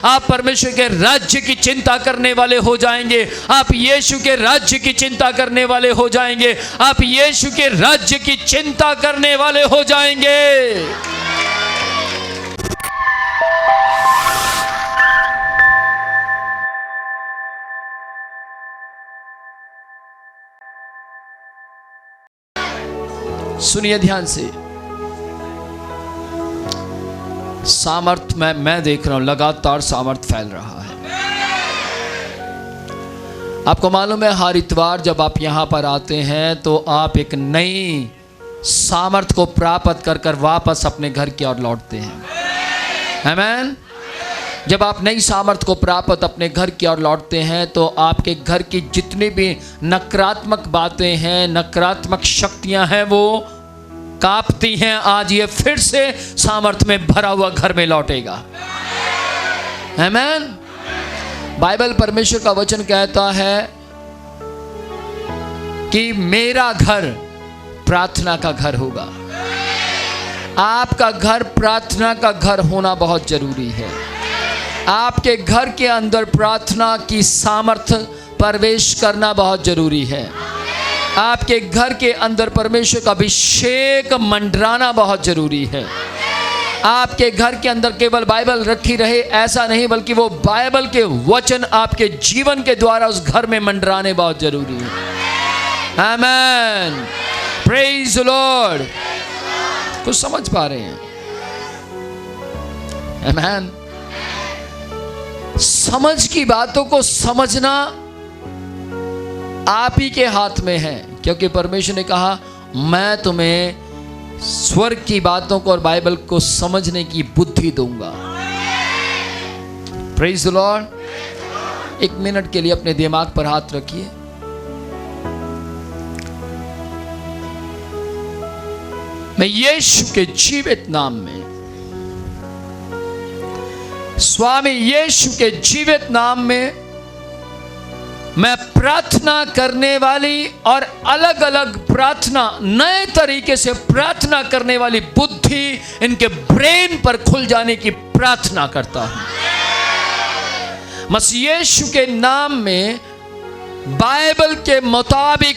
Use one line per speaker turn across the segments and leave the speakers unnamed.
आप परमेश्वर के राज्य की चिंता करने वाले हो जाएंगे। आप यीशु के राज्य की चिंता करने वाले हो जाएंगे। आप यीशु के राज्य की चिंता करने वाले हो जाएंगे। सुनिए ध्यान से, सामर्थ मैं देख रहा हूं, लगातार सामर्थ फैल रहा है। आपको मालूम है, हर इतवार जब आप यहां पर आते हैं तो आप एक नई सामर्थ को प्राप्त कर कर वापस अपने घर की ओर लौटते हैं। आमीन। जब आप नई सामर्थ को प्राप्त अपने घर की ओर लौटते हैं तो आपके घर की जितनी भी नकारात्मक बातें हैं, नकारात्मक शक्तियां हैं, वो कांपती हैं। आज ये फिर से सामर्थ में भरा हुआ घर में लौटेगा। आमीन। बाइबल परमेश्वर का वचन कहता है कि मेरा घर प्रार्थना का घर होगा। आपका घर प्रार्थना का घर होना बहुत जरूरी है। आपके घर के अंदर प्रार्थना की सामर्थ प्रवेश करना बहुत जरूरी है। आपके घर के अंदर परमेश्वर का अभिषेक मंडराना बहुत जरूरी है। आपके घर के अंदर केवल बाइबल रखी रहे ऐसा नहीं, बल्कि वो बाइबल के वचन आपके जीवन के द्वारा उस घर में मंडराने बहुत जरूरी है। आमेन। Praise the lord. कुछ समझ पा रहे हैं? आमेन। समझ की बातों को समझना आप ही के हाथ में है, क्योंकि परमेश्वर ने कहा मैं तुम्हें स्वर्ग की बातों को और बाइबल को समझने की बुद्धि दूंगा। Praise the Lord. एक मिनट के लिए अपने दिमाग पर हाथ रखिए। मैं यीशु के जीवित नाम में, स्वामी यीशु के जीवित नाम में मैं प्रार्थना करने वाली और अलग अलग प्रार्थना, नए तरीके से प्रार्थना करने वाली बुद्धि इनके ब्रेन पर खुल जाने की प्रार्थना करता हूं। मसीह यीशु के नाम में बाइबल के मुताबिक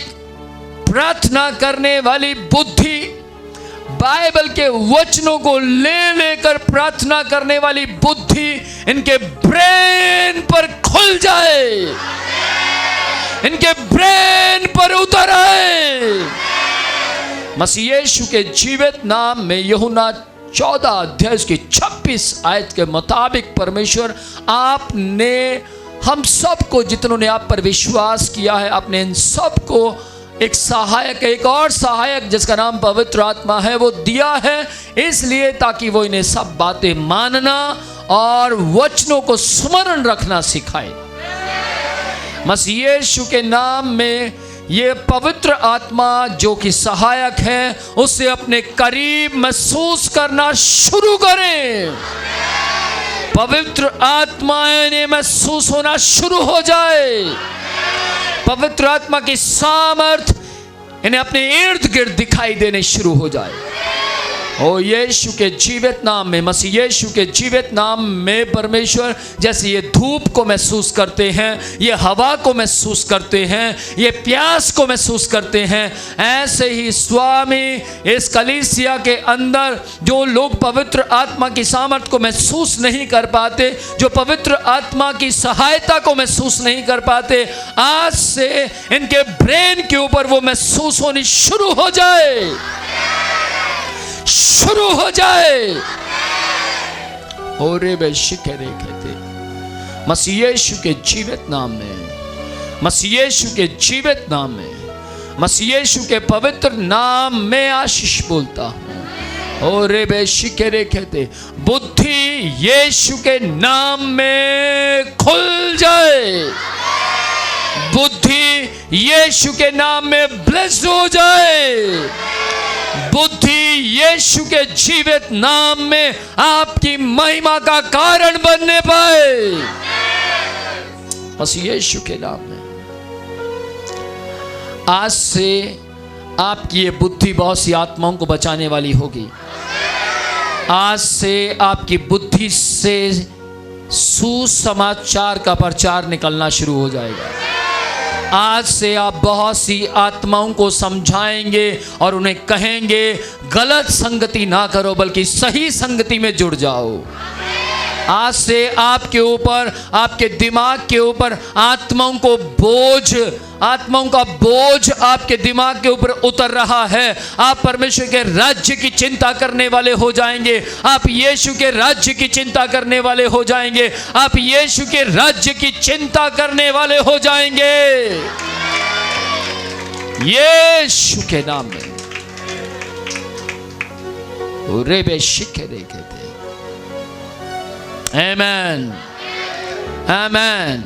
प्रार्थना करने वाली बुद्धि, बाइबल के वचनों को ले लेकर प्रार्थना करने वाली बुद्धि इनके ब्रेन पर खुल जाए, इनके ब्रेन पर उतर आए। मसीह यीशु के जीवित नाम में यूहन्ना 14 अध्याय की 26 आयत के मुताबिक परमेश्वर आपने हम सबको, जितनों ने आप पर विश्वास किया है, आपने इन सबको एक सहायक, एक और सहायक जिसका नाम पवित्र आत्मा है, वो दिया है, इसलिए ताकि वो इन्हें सब बातें मानना और वचनों को स्मरण रखना सिखाए। मसीह यीशु के नाम में ये पवित्र आत्मा जो कि सहायक है, उसे अपने करीब महसूस करना शुरू करें। पवित्र आत्मा इन्हें महसूस होना शुरू हो जाए। पवित्र आत्मा की सामर्थ इन्हें अपने इर्द गिर्द दिखाई देने शुरू हो जाए। ओ यीशु के जीवित नाम में, मसीह यीशु के जीवित नाम में परमेश्वर, जैसे ये धूप को महसूस करते हैं, ये हवा को महसूस करते हैं, ये प्यास को महसूस करते हैं, ऐसे ही स्वामी इस कलीसिया के अंदर जो लोग पवित्र आत्मा की सामर्थ को महसूस नहीं कर पाते, जो पवित्र आत्मा की सहायता को महसूस नहीं कर पाते, आज से इनके ब्रेन के ऊपर वो महसूस होनी शुरू हो जाए, शुरू हो जाए। और बेशिकरे कहते मसीह यीशु के जीवित नाम में, मसीह यीशु के जीवित नाम में, मसीह यीशु के पवित्र नाम में आशीष बोलता हूं। और बेशिकरे कहते बुद्धि यीशु के नाम में खुल जाए, बुद्धि यीशु के नाम में ब्लेस्ड हो जाए, बुद्धि यीशु के जीवित नाम में आपकी महिमा का कारण बनने पाए। मसीह यीशु के नाम में आज से आपकी ये बुद्धि बहुत सी आत्माओं को बचाने वाली होगी। आज से आपकी बुद्धि से सुसमाचार का प्रचार निकलना शुरू हो जाएगा। आज से आप बहुत सी आत्माओं को समझाएंगे और उन्हें कहेंगे गलत संगति ना करो बल्कि सही संगति में जुड़ जाओ। आज से आपके ऊपर, आपके दिमाग के ऊपर आत्माओं का बोझ आपके दिमाग के ऊपर उतर रहा है। आप परमेश्वर के राज्य की चिंता करने वाले हो जाएंगे। आप यीशु के राज्य की चिंता करने वाले हो जाएंगे। आप यीशु के राज्य की चिंता करने वाले हो जाएंगे यीशु के नाम में। रेबे शिखे देखे थे। आमेन, आमेन।